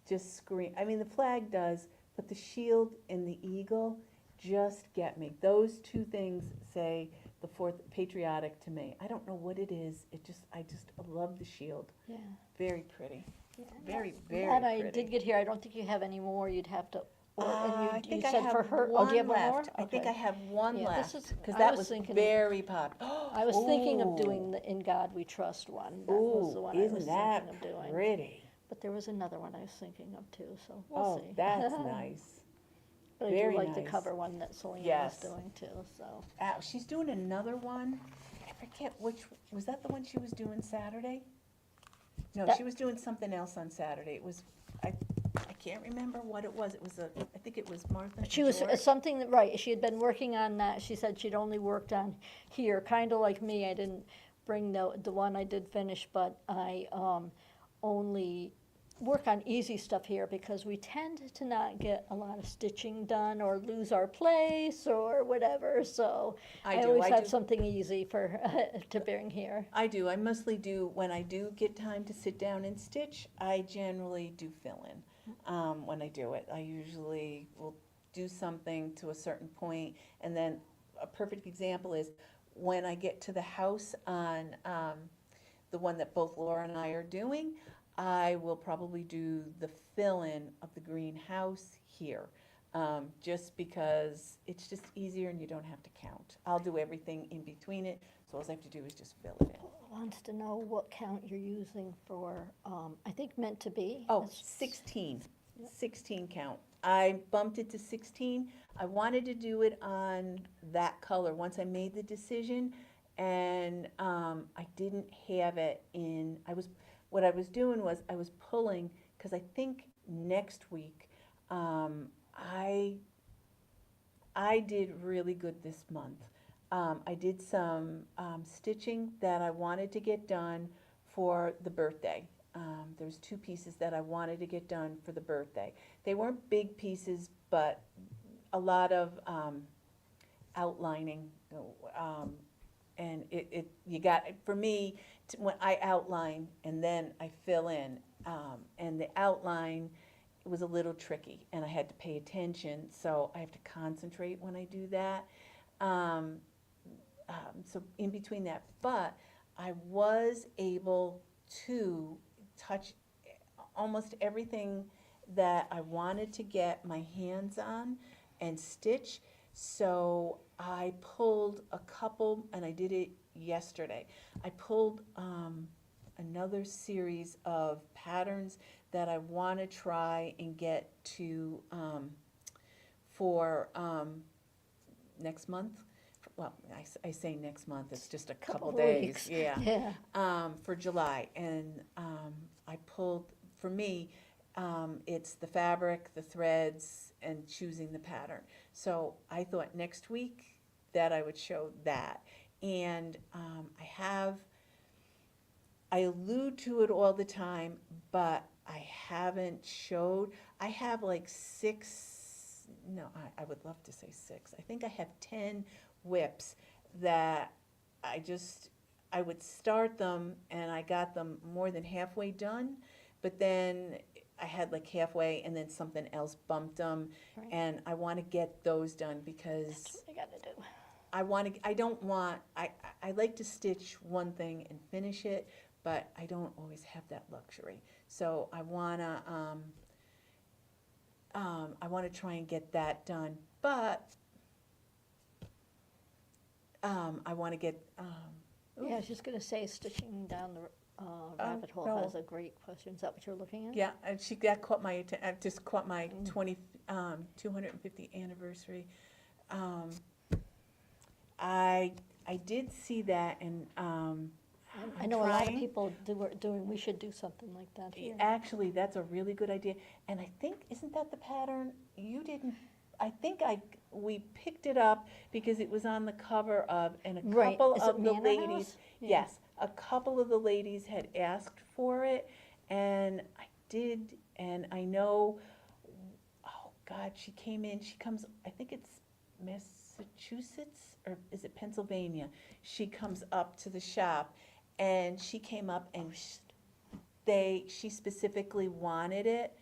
just screams. I mean, the flag does, but the shield and the eagle just get me. Those two things say the 4th patriotic to me. I don't know what it is. I just love the shield. Yeah. Very pretty. Yeah. Very That I pretty. did get here. I don't think you have any more. You'd have to. I think I said have for her. one Do you have left. more? I think Okay. I have one Yeah, left this is- because I that was was thinking- very popular. I was thinking of Ooh. doing the In God We Trust one. That was the Ooh, one I was isn't that thinking of doing. pretty? But there was another one I was thinking of too, so we'll Oh, see. that's nice. But I very do like the nice. cover one that Celine Yes. was doing too, so. She's doing another one. I forget which, was that the one she was doing Saturday? No, That- she was doing something else on Saturday. It was, I can't remember what it was. It was I think it was Martha and She was George. something that, right, she had been working on that. She said she'd only worked on here, kind of like me. I didn't bring the one I did finish, but I only work on easy stuff here because we tend to not get a lot of stitching done or lose our place or whatever. So I always have something easy for to bring here. I do. I mostly do, when I do get time to sit down and stitch, I generally do fill in when I do it. I usually will do something to a certain point, and then a perfect example is when I get to the house on the one that both Laura and I are doing, I will probably do the fill-in of the greenhouse here, just because it's just easier and you don't have to count. I'll do everything in between it, so all I have to do is just fill it in. Wants to know what count you're using for, I think meant to be. Oh, That's- 16, Yep. 16 count. I bumped it to 16. I wanted to do it on that color once I made the decision, and I didn't have it in, what I was doing was I was pulling, because I think next week, I did really good this month. I did some stitching that I wanted to get done for the birthday. There's 2 pieces that I wanted to get done for the birthday. They weren't big pieces, but a lot of outlining, and you got, for me, when I outline and then I fill in, and the outline was a little tricky, and I had to pay attention, so I have to concentrate when I do that. So in between that, but I was able to touch almost everything that I wanted to get my hands on and stitch. So I pulled a couple, and I did it yesterday. I pulled another series of patterns that I want to try and get to for next month. Well, I say next month, it's just a couple of days, weeks. yeah. Yeah. For July, and I pulled, for me, it's the fabric, the threads, and choosing the pattern. So I thought next week that I would show that. And I allude to it all the time, but I haven't showed. I have like six, no, I would love to say six. I think I have 10 whips that I would start them and I got them more than halfway done, but then I had like halfway and then something else bumped them. Right. And I want to get those done That's because what I gotta do. I like to stitch one thing and finish it, but I don't always have that luxury. So I wanna try and get that done, but I wanna get, Yeah, I was just gonna say, stitching down the rabbit hole no. has a great question. Is that what you're looking at? yeah, and that caught my just caught my 250th anniversary. I did see that, and I know a lot of people doing, we should do something like that here. actually, that's a really good idea. And I think, isn't that the pattern? You didn't, I think we picked it up because it was on the cover of, and a Right. couple Is it of the Manor ladies, House? Yeah. yes, a couple of the ladies had asked for it, and I did, and I know, oh God, she came in, she comes, I think it's Massachusetts, or is it Pennsylvania? She comes up to the shop, and she came up and she specifically wanted it.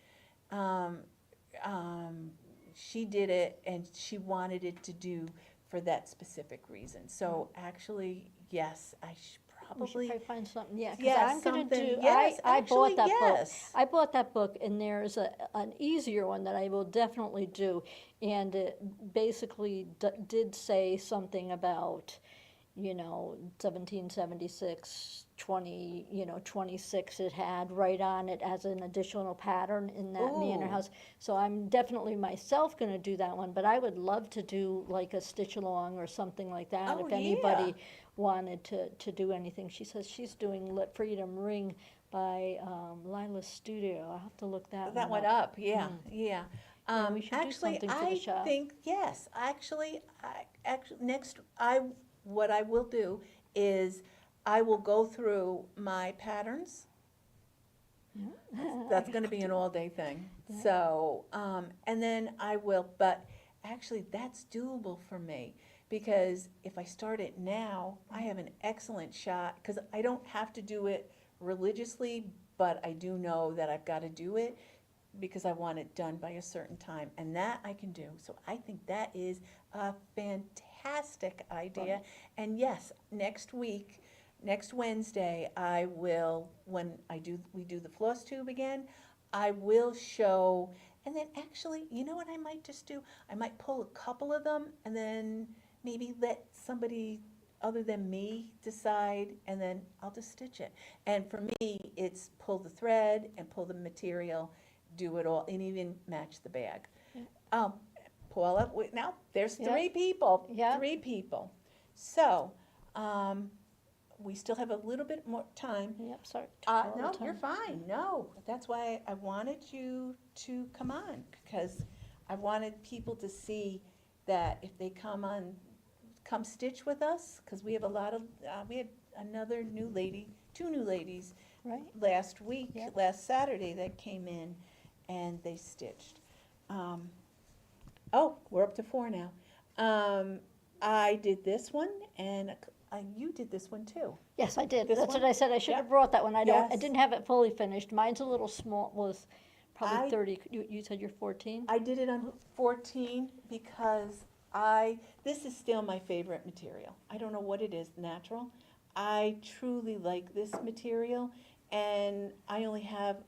She did it, and she wanted it to do for that specific reason. So actually, yes, I should We should probably, probably find something, yeah, because yes, I'm gonna something, do, yes, I actually, bought that book. yes. I bought that book, and there's an easier one that I will definitely do. And it basically did say something about, 1776, 26 it had right on it as an additional pattern in that manor Ooh. house. So I'm definitely myself gonna do that one, but I would love to do like a stitch along or something like that. Oh, If anybody yeah. wanted to do anything. She says she's doing Let Freedom Ring by Lila's Studio. I'll have to look That one up, yeah, yeah. Yeah, we should do Actually, something for the I shop. think, yes, actually, what I will do is I will go through my patterns. That's gonna be an all-day thing. Yeah. So, and then I will, but actually, that's doable for me. Because if I start it now, I have an excellent shot, because I don't have to do it religiously, but I do know that I've gotta do it because I want it done by a certain time, and that I can do. So I think that is a fantastic idea. Right. And yes, next week, next Wednesday, I will, when we do the Flosstube again, I will show, and then actually, you know what I might just do? I might pull a couple of them and then maybe let somebody other than me decide, and then I'll just stitch it. And for me, it's pull the thread and pull the material, do it all, and even match the bag. Yeah. Paula, now there's Yep. three people. Yep. 3 people. So, we still have a little bit more time. Yep, sorry. took all the No, time. you're fine. No, that's why I wanted you to come on, because I wanted people to see that if they come stitch with us, because we have a lot of, we had another new lady, 2 new ladies Right. last week, Yep. last Saturday that came in and they stitched. Oh, we're up to 4 now. I did this one, and you did this one too. Yes, I did. This That's one? what I said. I should have Yep. brought that one. I Yes. didn't have it fully finished. Mine's a little small, was probably I- 30. You said you're 14? I did it on 14 because this is still my favorite material. I don't know what it is, natural. I truly like this material, and I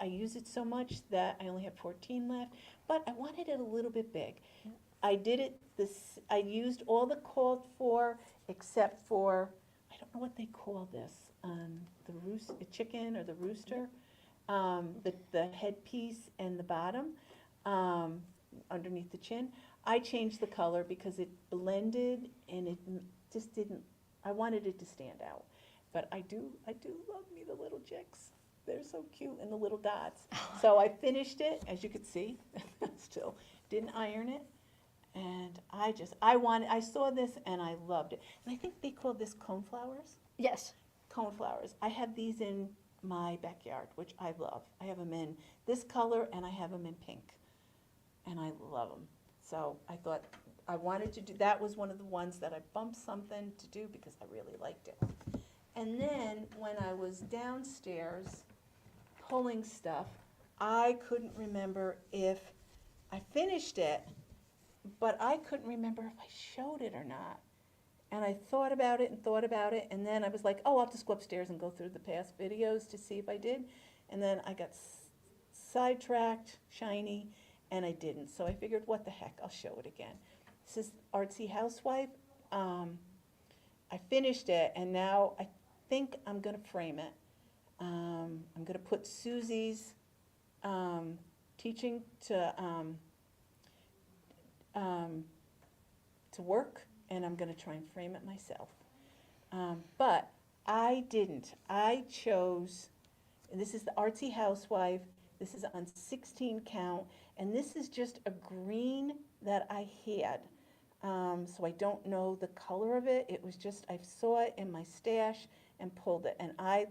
use it so much that I only have 14 left, but I wanted it a little bit big. I did it I used all the called for except for, I don't know what they call this, the chicken or the rooster, the headpiece and the bottom, um, underneath the chin. I changed the color because it blended and it just didn't, I wanted it to stand out. But I do love me the little chicks. They're so cute, and the little dots. So I finished it, as you could see, still didn't iron it. And I saw this and I loved it. And I think they call this coneflowers. Yes. Coneflowers. I have these in my backyard, which I love. I have them in this color and I have them in pink. And I love them. So I thought I wanted to do, that was one of the ones that I bumped something to do because I really liked it. And then when I was downstairs pulling stuff, I couldn't remember if I finished it, but I couldn't remember if I showed it or not. And I thought about it, and then I was like, oh, I'll just go upstairs and go through the past videos to see if I did. And then I got sidetracked, shiny, and I didn't. So I figured, what the heck, I'll show it again. This is Artsy Housewife. I finished it, and now I think I'm gonna frame it. I'm gonna put Susie's teaching to work, and I'm gonna try and frame it myself. But I didn't. I chose, and this is the Artsy Housewife. This is on 16 count, and this is just a green that I had. So I don't know the color of it. It was just, I saw it in my stash and pulled it, and I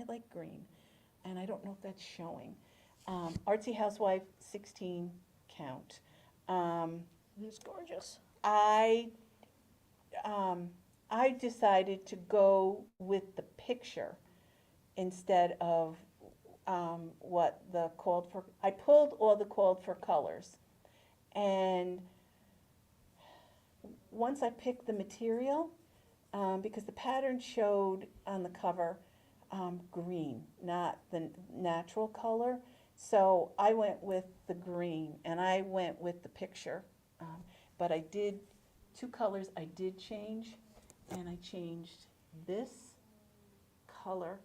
like green, and I don't know if that's showing. Artsy Housewife, 16 count. It's gorgeous. I decided to go with the picture instead of what the called for. I pulled all the called for colors, and once I picked the material, because the pattern showed on the cover green, not the natural color, so I went with the green, and I went with the picture. But I did, two colors I did change, and I changed this color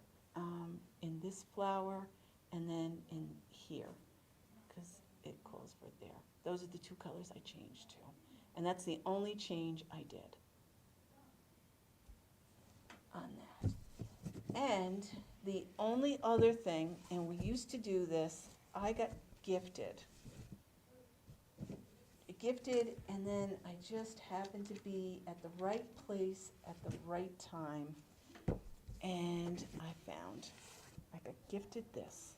in this flower and then in here, because it calls for there. Those are the two colors I changed to, and that's the only change I did on that. And the only other thing, and we used to do this, I got gifted, and then I just happened to be at the right place at the right time, and I got gifted this.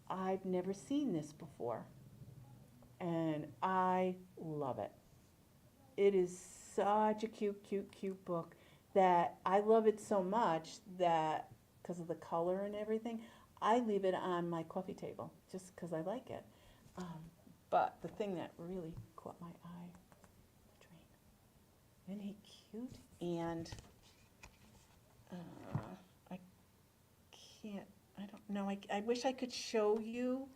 I've never seen this before, and I love it. It is such a cute, cute, cute book that I love it so much that, because of the color and everything, I leave it on my coffee table just because I like it. But the thing that really caught my eye, isn't he cute? And I can't, I don't know, I wish I could show you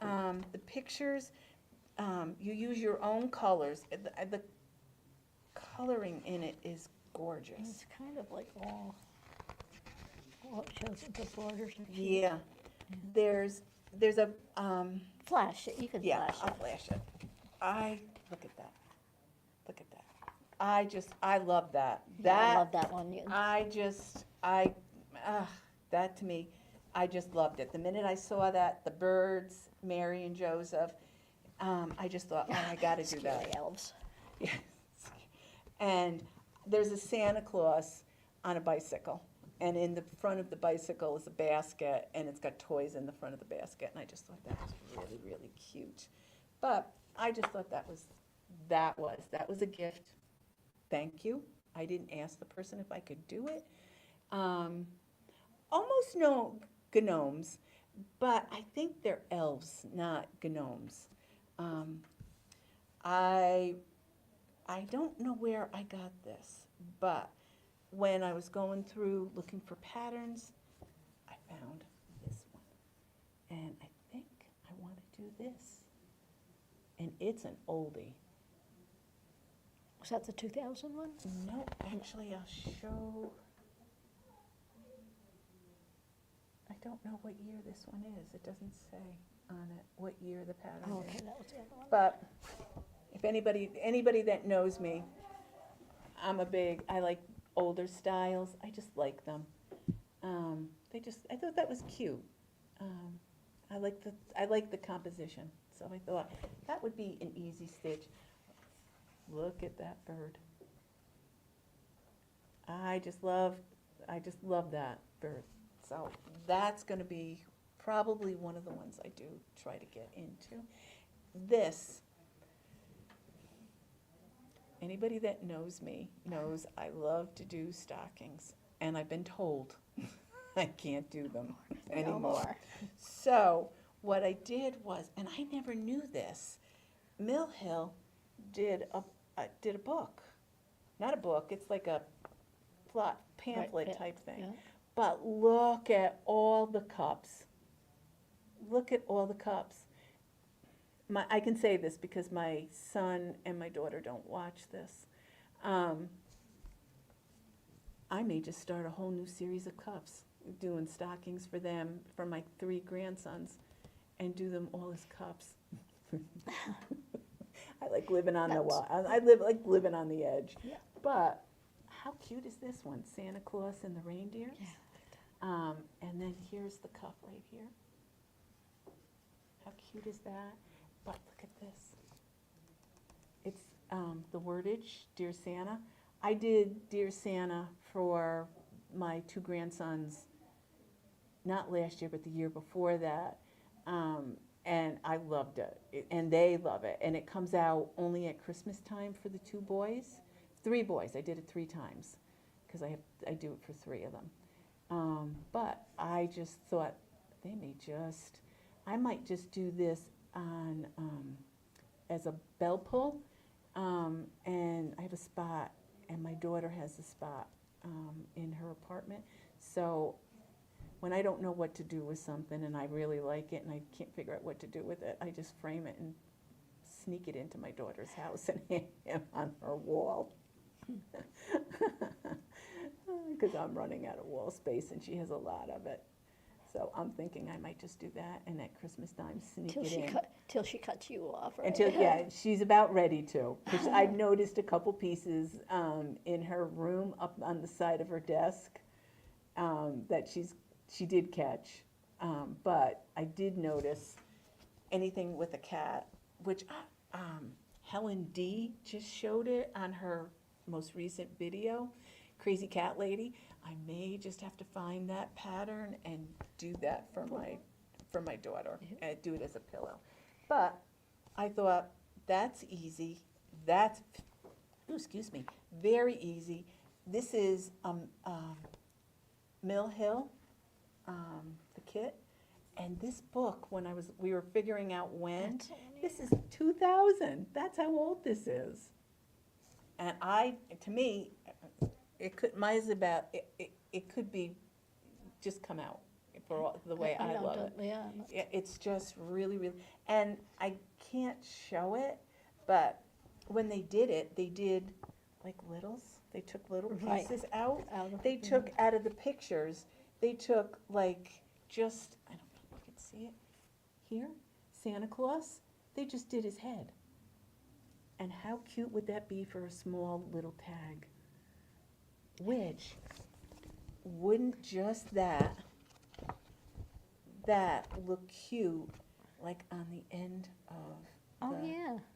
the pictures. You use your own colors. The coloring in it is gorgeous. It's kind of like all it shows the borders. Yeah, there's a Flash it, you can yeah, flash I'll it. flash it. Look at that. Look at that. I love that. Yeah, I love that one. That to me, I just loved it. The minute I saw that, the birds, Mary and Joseph, I just thought, oh, I gotta do that. Scary elves. Yes. And there's a Santa Claus on a bicycle, and in the front of the bicycle is a basket, and it's got toys in the front of the basket, and I just thought that was really, really cute. But I just thought that was a gift. Thank you. I didn't ask the person if I could do it. Almost no gnomes, but I think they're elves, not gnomes. I don't know where I got this, but when I was going through looking for patterns, I found this one. And I think I want to do this. And it's an oldie. Was that the 2000 one? No, actually, I'll show. I don't know what year this one is. It doesn't say on it what year the pattern Oh, is. okay, that was the other one. But if anybody that knows me, I like older styles. I just like them. I thought that was cute. I like the composition. So I thought that would be an easy stitch. Look at that bird. I just love that bird. So that's going to be probably one of the ones I do try to get into. This, anybody that knows me knows I love to do stockings, and I've been told I can't do them anymore. No more. So what I did was, and I never knew this, Mill Hill did a book. Not a book, it's like a pamphlet Right, yeah, type thing. yeah. But look at all the cups. Look at all the cups. I can say this because my son and my daughter don't watch this. I may just start a whole new series of cups, doing stockings for them, for my 3 grandsons, and do them all as cups. I like living on like living on the edge. Yeah. But how cute is this one? Santa Claus and the reindeers. Yeah. And then here's the cup right here. How cute is that? But look at this. It's the wordage, Dear Santa. I did Dear Santa for my 2 grandsons, not last year, but the year before that. And I loved it, and they love it. And it comes out only at Christmas time for the 2 boys. 3 boys, I did it 3 times, because I do it for 3 of them. But I just thought I might just do this on, as a bell pull, and I have a spot, and my daughter has a spot in her apartment. So when I don't know what to do with something and I really like it and I can't figure out what to do with it, I just frame it and sneak it into my daughter's house and hang it on her wall. Because I'm running out of wall space and she has a lot of it. So I'm thinking I might just do that, and at Christmas time sneak it in. Till she cuts you off, right? Yeah, she's about ready to. Because I've noticed a couple pieces in her room up on the side of her desk that she did catch. But I did notice anything with a cat, which Helen D. just showed it on her most recent video, Crazy Cat Lady. I may just have to find that pattern and do that for my daughter, and do it as a pillow. But I thought, that's easy. That's, very easy. This is Mill Hill, the kit. And this book, when we were figuring out when, this is 2000. That's how old this is. And to me, it could be just come out for all, the way I love it. Yeah. It's just really, really, and I can't show it, but when they did it, they did like littles. They took little pieces out. They took out of the pictures. They took like just, I don't know if you can see it here, Santa Claus. They just did his head. And how cute would that be for a small little tag? Which, wouldn't just that look cute, like on the end of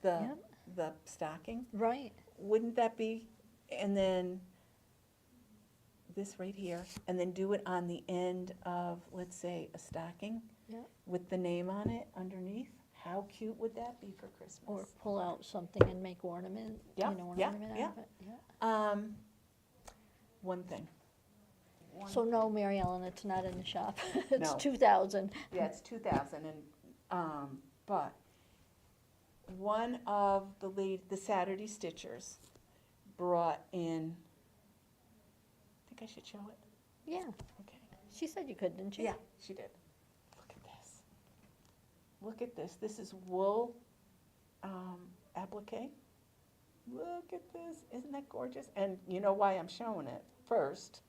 the stocking? Right. Wouldn't that be? And then this right here, and then do it on the end of, let's say, a stocking with the name on it underneath. How cute would that be for Christmas? Or pull out something and make ornament, ornament out of it. Yeah. One thing. So no, Mary Ellen, it's not in the shop. It's No. 2000. Yeah, it's 2000, and but one of the Saturday Stitchers brought in. I think I should show it. Yeah. Okay. She said you could, didn't she? Yeah, she did. Look at this. Look at this. This is wool applique. Look at this. Isn't that gorgeous? And you know why I'm showing it first?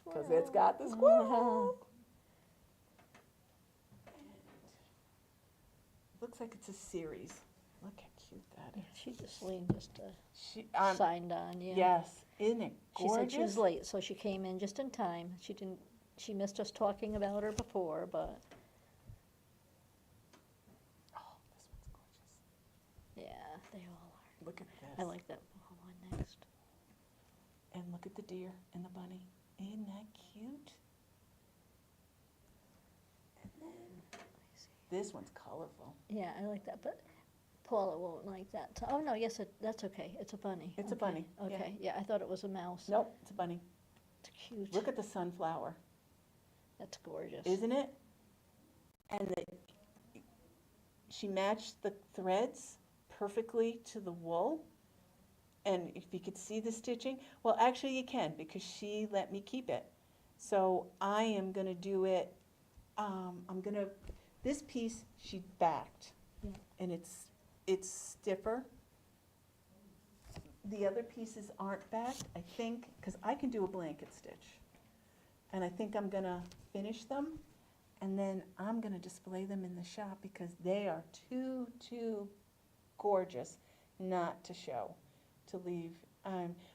Because it's got the squirrel. Looks like it's a series. Look how cute that Yeah, is. she just leaned just She, signed on, yeah. yes, isn't it She gorgeous? said she was late, so she came in just in time. She missed us talking about her before, but Oh, this one's gorgeous. yeah, they all are. Look at this. I like that one next. And look at the deer and the bunny. Isn't that cute? And then this one's colorful. Yeah, I like that, but Paula won't like that. Oh, no, yes, that's okay. It's a bunny. It's a Okay, bunny, yeah. Okay, yeah, I thought it was a mouse. Nope, it's a bunny. It's cute. Look at the sunflower. That's gorgeous. Isn't it? And she matched the threads perfectly to the wool. And if you could see the stitching, well, actually you can because she let me keep it. So I am gonna do it, this piece she backed. Yeah. And it's stiffer. The other pieces aren't backed, I think, because I can do a blanket stitch. And I think I'm gonna finish them, and then I'm gonna display them in the shop because they are too gorgeous not to show, to leave.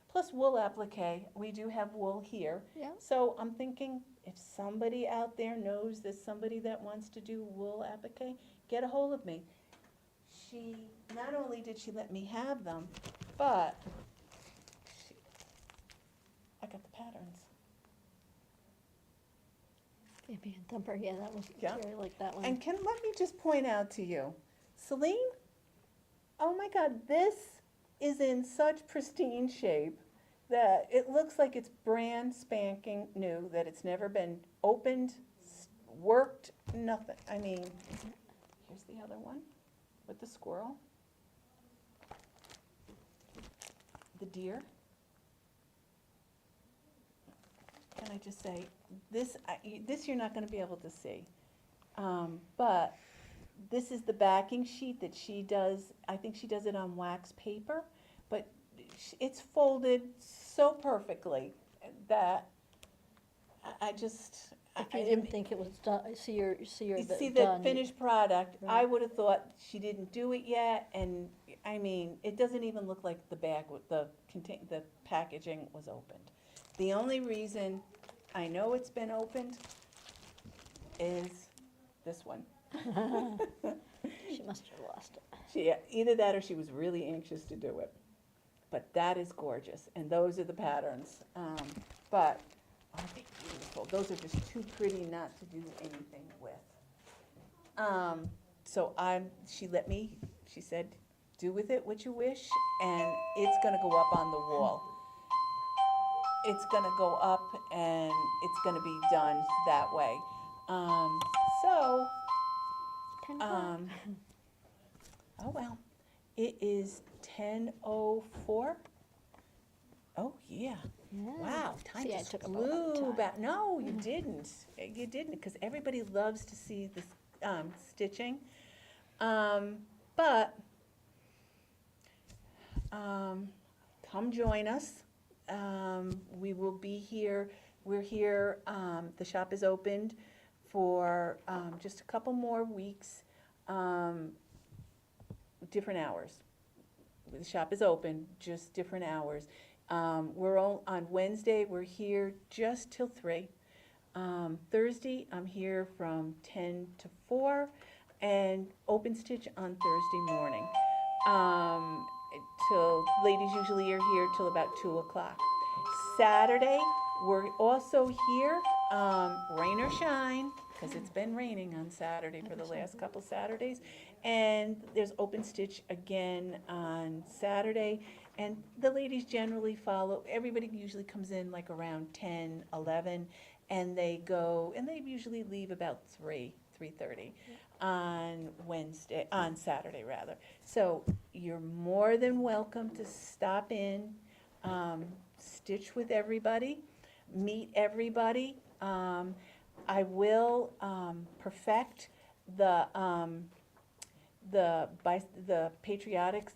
Plus wool applique, we do have wool here. Yeah. So I'm thinking if somebody out there knows there's somebody that wants to do wool applique, get a hold of me. Not only did she let me have them, but I got the patterns. Fabian Thumper, yeah, that was, Yeah. Jerry liked that one. And let me just point out to you, Celine, oh my God, this is in such pristine shape that it looks like it's brand spanking new, that it's never been opened, worked, nothing. I mean, here's the other one with the squirrel, the deer. Can I just say, this you're not going to be able to see, but this is the backing sheet that she does. I think she does it on wax paper, but it's folded so perfectly that I just. If you didn't think it was done, you see see done. the finished product, I Right. would have thought she didn't do it yet, and I mean, it doesn't even look like the bag, the packaging was opened. The only reason I know it's been opened is this one. She must have lost it. Either that or she was really anxious to do it. But that is gorgeous, and those are the patterns. But aren't they beautiful? Those are just too pretty not to do anything with. So she let me, she said, do with it what you wish, and it's gonna go up on the wall. It's gonna go up and it's gonna be done that way. So, 10 oh well, it is 10:04. Oh yeah. Yeah. Wow, time See, I just took up a lot of flew time. back. No, you didn't. You didn't, because everybody loves to see this stitching. But come join us. We will be here. We're here. The shop is opened for just a couple more weeks. Different hours. The shop is open, just different hours. We're on Wednesday, we're here just till 3. Thursday, I'm here from 10 to 4, and open stitch on Thursday morning. Ladies usually are here till about 2 o'clock. Saturday, we're also here, rain or shine, because it's been raining on Saturday for the last couple Saturdays. And there's open stitch again on Saturday. And the ladies generally follow, everybody usually comes in like around 10, 11, and they go, and they usually leave about 3:30 on Saturday rather. So you're more than welcome to stop in, stitch with everybody, meet everybody. I will perfect the patriotic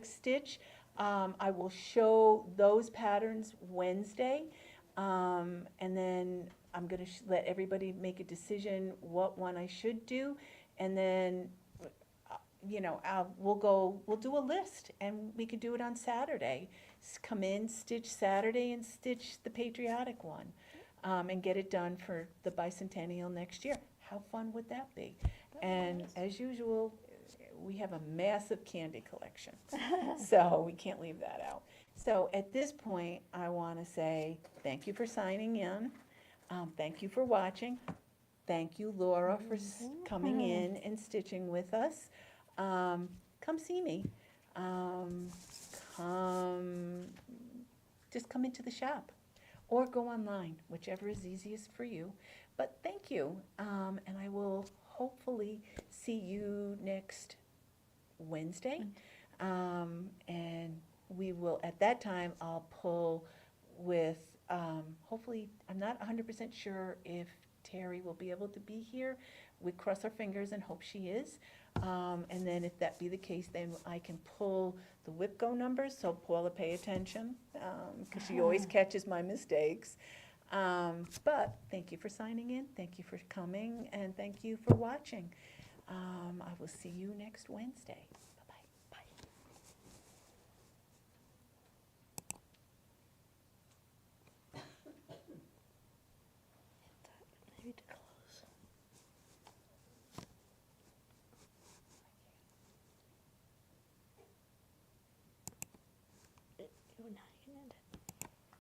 stitch. I will show those patterns Wednesday, and then I'm gonna let everybody make a decision what one I should do, and then, we'll do a list, and we could do it on Saturday. Come in, stitch Saturday, and stitch the patriotic one, and get it done for the bicentennial next year. How fun would that be? And as usual, we have a massive candy collection, so we can't leave that out. So at this point, I want to say thank you for signing in. Thank you for watching. Thank you, Laura, for coming in and stitching with us. Come see me. Just come into the shop or go online, whichever is easiest for you. But thank you, and I will hopefully see you next Wednesday. And we will, at that time, I'll pull with, hopefully, I'm not 100% sure if Terry will be able to be here. We cross our fingers and hope she is. And then if that be the case, then I can pull the WIPCO numbers, so Paula, pay attention, because she always catches my mistakes. But thank you for signing in, thank you for coming, and thank you for watching. I will see you next Wednesday. Bye-bye. Maybe to close.